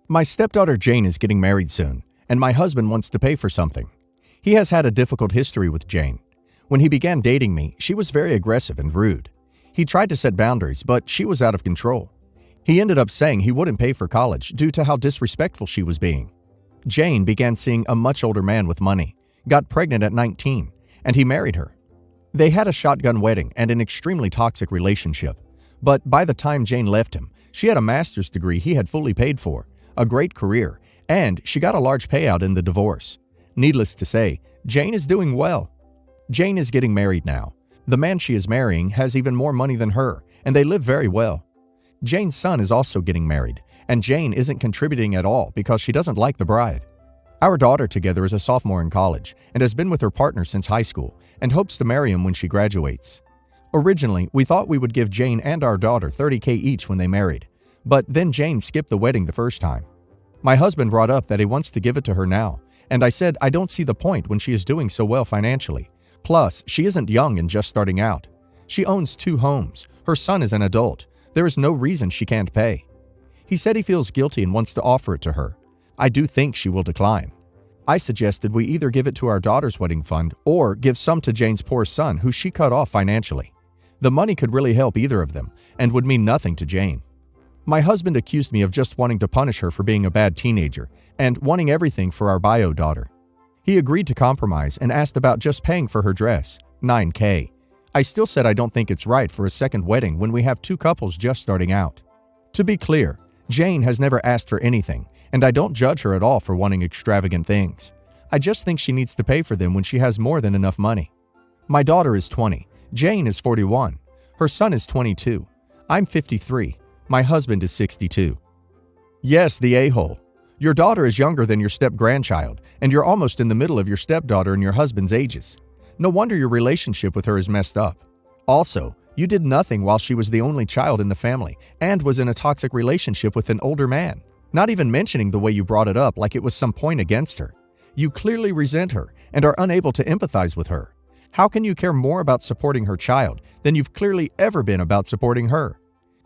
My stepdaughter Jane is getting married soon, and my husband wants to pay for something. He has had a difficult history with Jane. When he began dating me, she was very aggressive and rude. He tried to set boundaries, but she was out of control. He ended up saying he wouldn't pay for college due to how disrespectful she was being. Jane began seeing a much older man with money, got pregnant at 19, and he married her. They had a shotgun wedding and an extremely toxic relationship. But by the time Jane left him, she had a master's degree he had fully paid for, a great career, and she got a large payout in the divorce. Needless to say, Jane is doing well. Jane is getting married now. The man she is marrying has even more money than her, and they live very well. Jane's son is also getting married, and Jane isn't contributing at all because she doesn't like the bride. Our daughter together is a sophomore in college and has been with her partner since high school and hopes to marry him when she graduates. Originally, we thought we would give Jane and our daughter $30,000 each when they married, but then Jane skipped the wedding the first time. My husband brought up that he wants to give it to her now, and I said I don't see the point when she is doing so well financially. Plus, she isn't young and just starting out. She owns 2 homes. Her son is an adult. There is no reason she can't pay. He said he feels guilty and wants to offer it to her. I do think she will decline. I suggested we either give it to our daughter's wedding fund or give some to Jane's poor son, who she cut off financially. The money could really help either of them and would mean nothing to Jane. My husband accused me of just wanting to punish her for being a bad teenager and wanting everything for our bio daughter. He agreed to compromise and asked about just paying for her dress, $9,000. I still said I don't think it's right for a second wedding when we have 2 couples just starting out. To be clear, Jane has never asked for anything, and I don't judge her at all for wanting extravagant things. I just think she needs to pay for them when she has more than enough money. My daughter is 20. Jane is 41. Her son is 22. I'm 53. My husband is 62. Yes, the a-hole. Your daughter is younger than your step-grandchild, and you're almost in the middle of your stepdaughter and your husband's ages. No wonder your relationship with her is messed up. Also, you did nothing while she was the only child in the family and was in a toxic relationship with an older man, not even mentioning the way you brought it up like it was some point against her. You clearly resent her and are unable to empathize with her. How can you care more about supporting her child than you've clearly ever been about supporting her?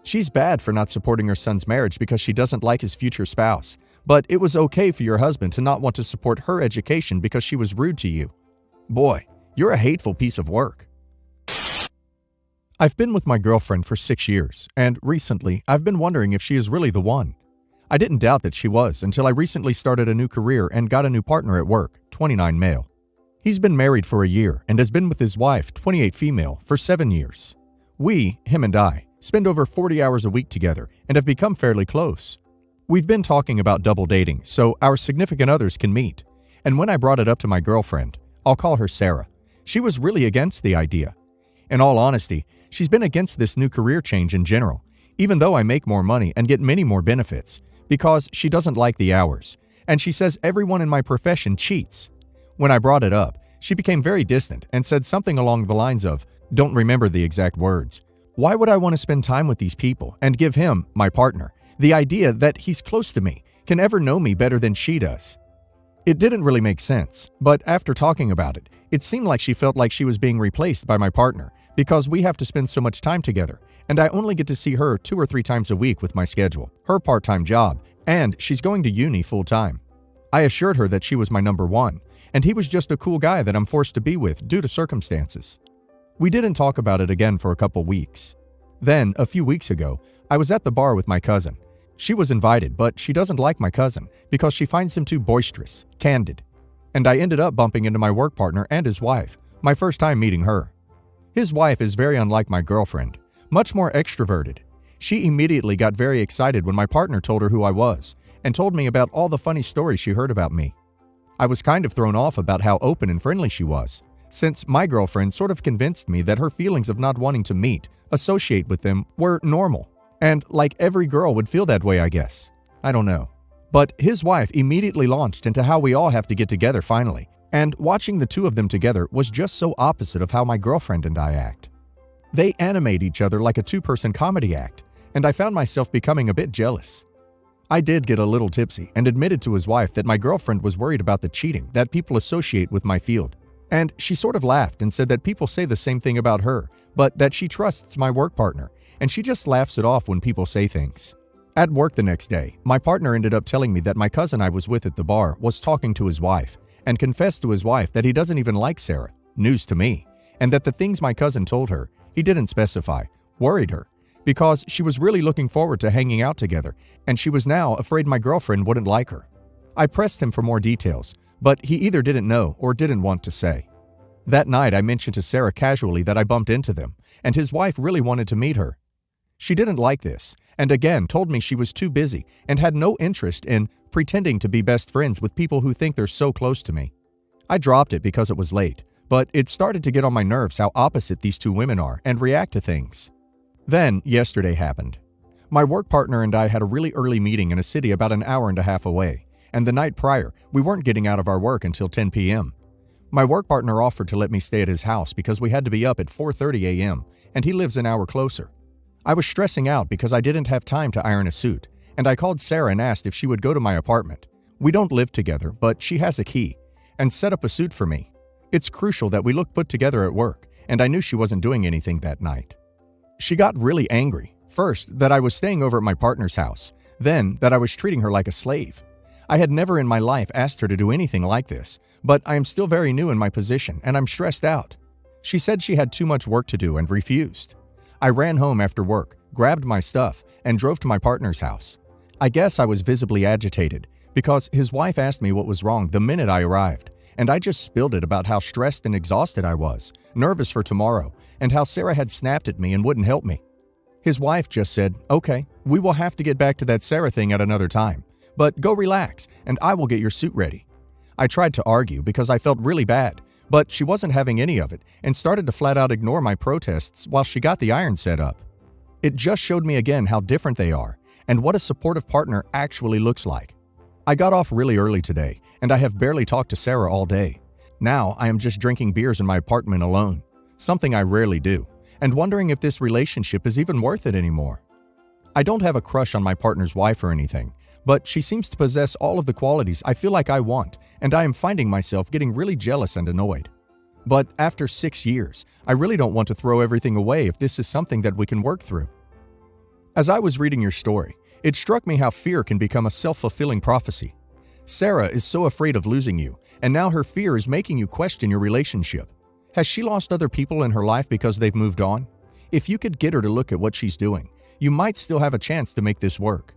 She's bad for not supporting her son's marriage because she doesn't like his future spouse, but it was okay for your husband to not want to support her education because she was rude to you. Boy, you're a hateful piece of work. I've been with my girlfriend for 6 years, and recently I've been wondering if she is really the one. I didn't doubt that she was until I recently started a new career and got a new partner at work, 29 male. He's been married for a year and has been with his wife, 28 female, for 7 years. We, him and I, spend over 40 hours a week together and have become fairly close. We've been talking about double dating so our significant others can meet, and when I brought it up to my girlfriend, I'll call her Sarah, she was really against the idea. In all honesty, she's been against this new career change in general, even though I make more money and get many more benefits, because she doesn't like the hours, and she says everyone in my profession cheats. When I brought it up, she became very distant and said something along the lines of, don't remember the exact words, why would I want to spend time with these people and give him, my partner, the idea that he's close to me, can ever know me better than she does? It didn't really make sense, but after talking about it, it seemed like she felt like she was being replaced by my partner because we have to spend so much time together, and I only get to see her 2 or 3 times a week with my schedule, her part-time job, and she's going to uni full-time. I assured her that she was my number one, and he was just a cool guy that I'm forced to be with due to circumstances. We didn't talk about it again for a couple weeks. Then, a few weeks ago, I was at the bar with my cousin. She was invited, but she doesn't like my cousin because she finds him too boisterous, candid. And I ended up bumping into my work partner and his wife, my first time meeting her. His wife is very unlike my girlfriend, much more extroverted. She immediately got very excited when my partner told her who I was and told me about all the funny stories she heard about me. I was kind of thrown off about how open and friendly she was, since my girlfriend sort of convinced me that her feelings of not wanting to meet, associate with them, were normal. And like every girl would feel that way, I guess. I don't know. But his wife immediately launched into how we all have to get together finally, and watching the 2 of them together was just so opposite of how my girlfriend and I act. They animate each other like a 2-person comedy act, and I found myself becoming a bit jealous. I did get a little tipsy and admitted to his wife that my girlfriend was worried about the cheating that people associate with my field. And she sort of laughed and said that people say the same thing about her, but that she trusts my work partner, and she just laughs it off when people say things. At work the next day, my partner ended up telling me that my cousin I was with at the bar was talking to his wife and confessed to his wife that he doesn't even like Sarah, news to me, and that the things my cousin told her, he didn't specify, worried her, because she was really looking forward to hanging out together and she was now afraid my girlfriend wouldn't like her. I pressed him for more details, but he either didn't know or didn't want to say. That night I mentioned to Sarah casually that I bumped into them, and his wife really wanted to meet her. She didn't like this, and again told me she was too busy and had no interest in pretending to be best friends with people who think they're so close to me. I dropped it because it was late, but it started to get on my nerves how opposite these two women are and react to things. Then, yesterday happened. My work partner and I had a really early meeting in a city about an hour and a half away, and the night prior, we weren't getting out of our work until 10 p.m. My work partner offered to let me stay at his house because we had to be up at 4:30 a.m., and he lives an hour closer. I was stressing out because I didn't have time to iron a suit, and I called Sarah and asked if she would go to my apartment. We don't live together, but she has a key, and set up a suit for me. It's crucial that we look put together at work, and I knew she wasn't doing anything that night. She got really angry. First, that I was staying over at my partner's house, then that I was treating her like a slave. I had never in my life asked her to do anything like this, but I am still very new in my position and I'm stressed out. She said she had too much work to do and refused. I ran home after work, grabbed my stuff, and drove to my partner's house. I guess I was visibly agitated because his wife asked me what was wrong the minute I arrived, and I just spilled it about how stressed and exhausted I was, nervous for tomorrow, and how Sarah had snapped at me and wouldn't help me. His wife just said, "Okay, we will have to get back to that Sarah thing at another time, but go relax and I will get your suit ready." I tried to argue because I felt really bad, but she wasn't having any of it and started to flat out ignore my protests while she got the iron set up. It just showed me again how different they are and what a supportive partner actually looks like. I got off really early today and I have barely talked to Sarah all day. Now I am just drinking beers in my apartment alone, something I rarely do, and wondering if this relationship is even worth it anymore. I don't have a crush on my partner's wife or anything, but she seems to possess all of the qualities I feel like I want, and I am finding myself getting really jealous and annoyed. But after 6 years, I really don't want to throw everything away if this is something that we can work through. As I was reading your story, it struck me how fear can become a self-fulfilling prophecy. Sarah is so afraid of losing you, and now her fear is making you question your relationship. Has she lost other people in her life because they've moved on? If you could get her to look at what she's doing, you might still have a chance to make this work.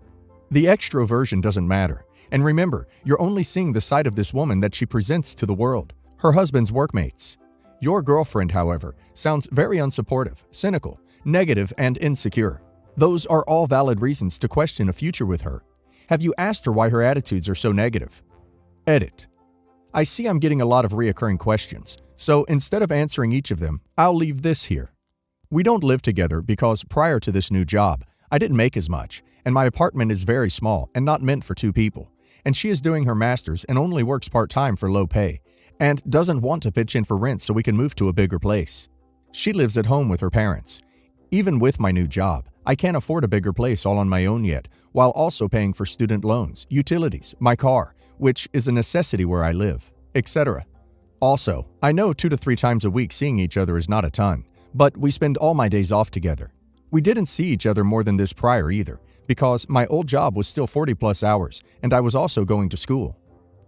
The extroversion doesn't matter, and remember, you're only seeing the side of this woman that she presents to the world, her husband's workmates. Your girlfriend, however, sounds very unsupportive, cynical, negative, and insecure. Those are all valid reasons to question a future with her. Have you asked her why her attitudes are so negative? Edit. I see I'm getting a lot of reoccurring questions, so instead of answering each of them, I'll leave this here. We don't live together because prior to this new job, I didn't make as much, and my apartment is very small and not meant for 2 people, and she is doing her master's and only works part-time for low pay, and doesn't want to pitch in for rent so we can move to a bigger place. She lives at home with her parents. Even with my new job, I can't afford a bigger place all on my own yet, while also paying for student loans, utilities, my car, which is a necessity where I live, etc. Also, I know 2 to 3 times a week seeing each other is not a ton, but we spend all my days off together. We didn't see each other more than this prior either, because my old job was still 40+ hours, and I was also going to school.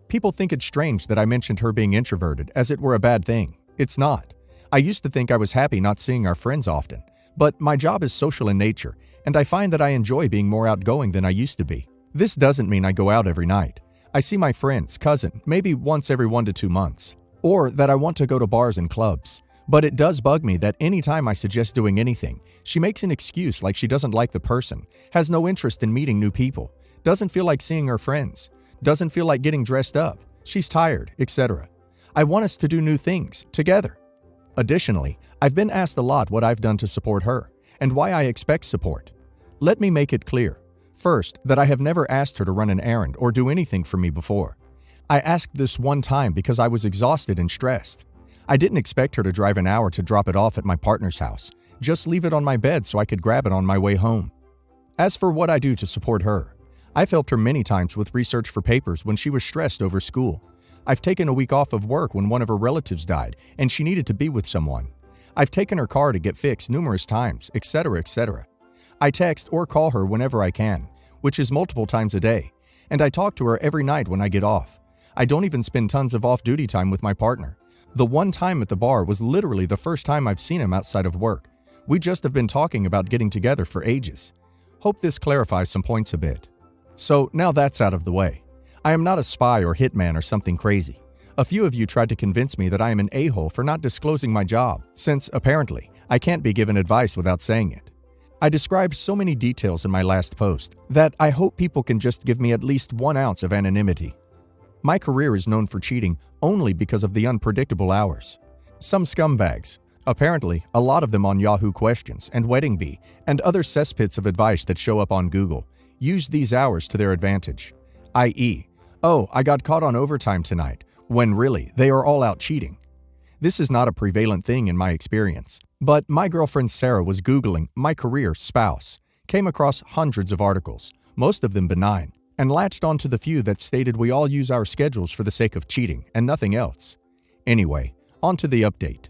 People think it's strange that I mentioned her being introverted as it were a bad thing. It's not. I used to think I was happy not seeing our friends often, but my job is social in nature, and I find that I enjoy being more outgoing than I used to be. This doesn't mean I go out every night. I see my friends, cousin, maybe once every 1 to 2 months, or that I want to go to bars and clubs. But it does bug me that anytime I suggest doing anything, she makes an excuse like she doesn't like the person, has no interest in meeting new people, doesn't feel like seeing her friends, doesn't feel like getting dressed up, she's tired, etc. I want us to do new things, together. Additionally, I've been asked a lot what I've done to support her, and why I expect support. Let me make it clear. First, that I have never asked her to run an errand or do anything for me before. I asked this one time because I was exhausted and stressed. I didn't expect her to drive an hour to drop it off at my partner's house, just leave it on my bed so I could grab it on my way home. As for what I do to support her, I've helped her many times with research for papers when she was stressed over school. I've taken a week off of work when one of her relatives died and she needed to be with someone. I've taken her car to get fixed numerous times, etc., etc. I text or call her whenever I can, which is multiple times a day, and I talk to her every night when I get off. I don't even spend tons of off-duty time with my partner. The one time at the bar was literally the first time I've seen him outside of work. We just have been talking about getting together for ages. Hope this clarifies some points a bit. So now that's out of the way. I am not a spy or hitman or something crazy. A few of you tried to convince me that I am an a-hole for not disclosing my job, since, apparently, I can't be given advice without saying it. I described so many details in my last post that I hope people can just give me at least 1 ounce of anonymity. My career is known for cheating only because of the unpredictable hours. Some scumbags, apparently a lot of them on Yahoo Questions and Wedding Bee and other cesspits of advice that show up on Google, use these hours to their advantage, i.e., "Oh, I got caught on overtime tonight," when really they are all out cheating. This is not a prevalent thing in my experience, but my girlfriend Sarah was Googling "my career spouse," came across hundreds of articles, most of them benign, and latched onto the few that stated we all use our schedules for the sake of cheating and nothing else. Anyway, on to the update.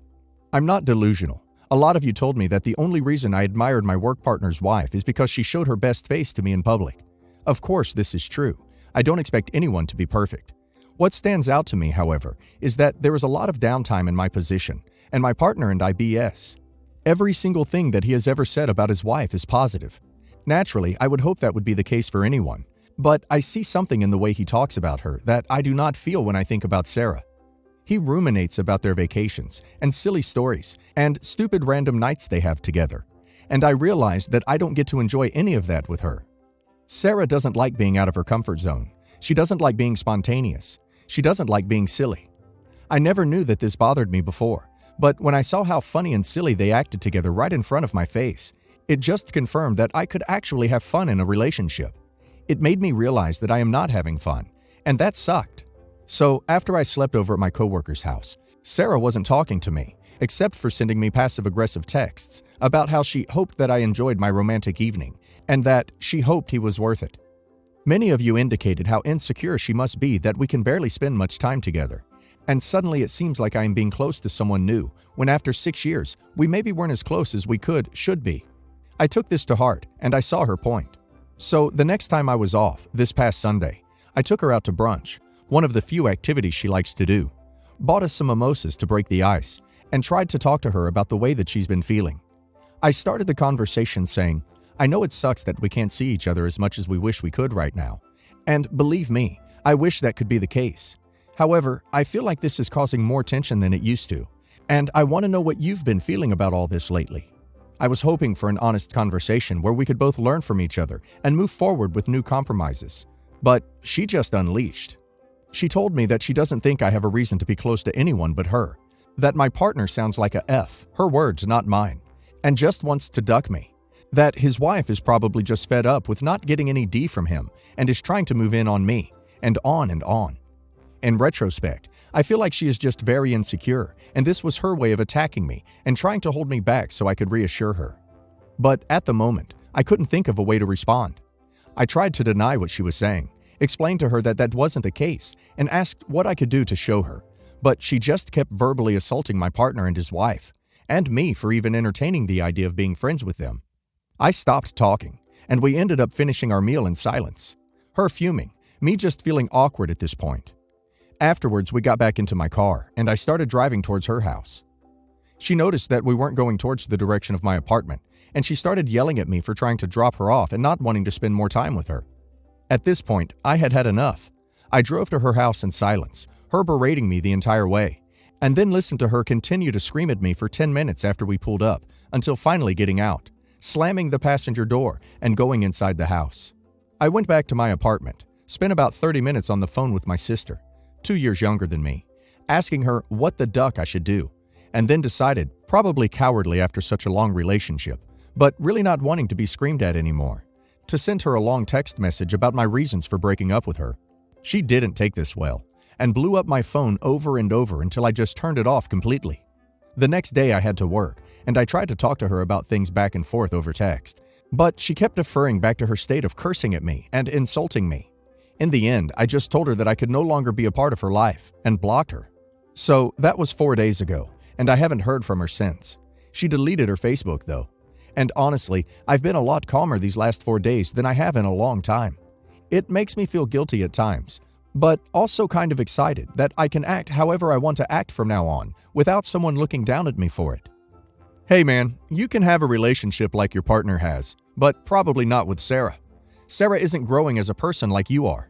I'm not delusional. A lot of you told me that the only reason I admired my work partner's wife is because she showed her best face to me in public. Of course, this is true. I don't expect anyone to be perfect. What stands out to me, however, is that there is a lot of downtime in my position, and my partner and I BS. Every single thing that he has ever said about his wife is positive. Naturally, I would hope that would be the case for anyone, but I see something in the way he talks about her that I do not feel when I think about Sarah. He ruminates about their vacations and silly stories and stupid random nights they have together, and I realize that I don't get to enjoy any of that with her. Sarah doesn't like being out of her comfort zone. She doesn't like being spontaneous. She doesn't like being silly. I never knew that this bothered me before, but when I saw how funny and silly they acted together right in front of my face, it just confirmed that I could actually have fun in a relationship. It made me realize that I am not having fun, and that sucked. So after I slept over at my coworker's house, Sarah wasn't talking to me, except for sending me passive-aggressive texts about how she hoped that I enjoyed my romantic evening, and that she hoped he was worth it. Many of you indicated how insecure she must be that we can barely spend much time together. And suddenly it seems like I am being close to someone new, when after 6 years, we maybe weren't as close as we should be. I took this to heart, and I saw her point. So the next time I was off, this past Sunday, I took her out to brunch, one of the few activities she likes to do, bought us some mimosas to break the ice, and tried to talk to her about the way that she's been feeling. I started the conversation saying, "I know it sucks that we can't see each other as much as we wish we could right now. And believe me, I wish that could be the case. However, I feel like this is causing more tension than it used to, and I want to know what you've been feeling about all this lately." I was hoping for an honest conversation where we could both learn from each other and move forward with new compromises. But she just unleashed. She told me that she doesn't think I have a reason to be close to anyone but her, that my partner sounds like a F, her words, not mine, and just wants to duck me, that his wife is probably just fed up with not getting any D from him and is trying to move in on me, and on and on. In retrospect, I feel like she is just very insecure, and this was her way of attacking me and trying to hold me back so I could reassure her. But at the moment, I couldn't think of a way to respond. I tried to deny what she was saying, explained to her that that wasn't the case, and asked what I could do to show her, but she just kept verbally assaulting my partner and his wife, and me for even entertaining the idea of being friends with them. I stopped talking, and we ended up finishing our meal in silence. Her fuming, me just feeling awkward at this point. Afterwards, we got back into my car, and I started driving towards her house. She noticed that we weren't going towards the direction of my apartment, and she started yelling at me for trying to drop her off and not wanting to spend more time with her. At this point, I had had enough. I drove to her house in silence, her berating me the entire way, and then listened to her continue to scream at me for 10 minutes after we pulled up, until finally getting out, slamming the passenger door, and going inside the house. I went back to my apartment, spent about 30 minutes on the phone with my sister, 2 years younger than me, asking her what the duck I should do, and then decided, probably cowardly after such a long relationship, but really not wanting to be screamed at anymore, to send her a long text message about my reasons for breaking up with her. She didn't take this well, and blew up my phone over and over until I just turned it off completely. The next day I had to work, and I tried to talk to her about things back and forth over text, but she kept deferring back to her state of cursing at me and insulting me. In the end, I just told her that I could no longer be a part of her life, and blocked her. So that was 4 days ago, and I haven't heard from her since. She deleted her Facebook though. And honestly, I've been a lot calmer these last 4 days than I have in a long time. It makes me feel guilty at times, but also kind of excited that I can act however I want to act from now on without someone looking down at me for it. Hey man, you can have a relationship like your partner has, but probably not with Sarah. Sarah isn't growing as a person like you are.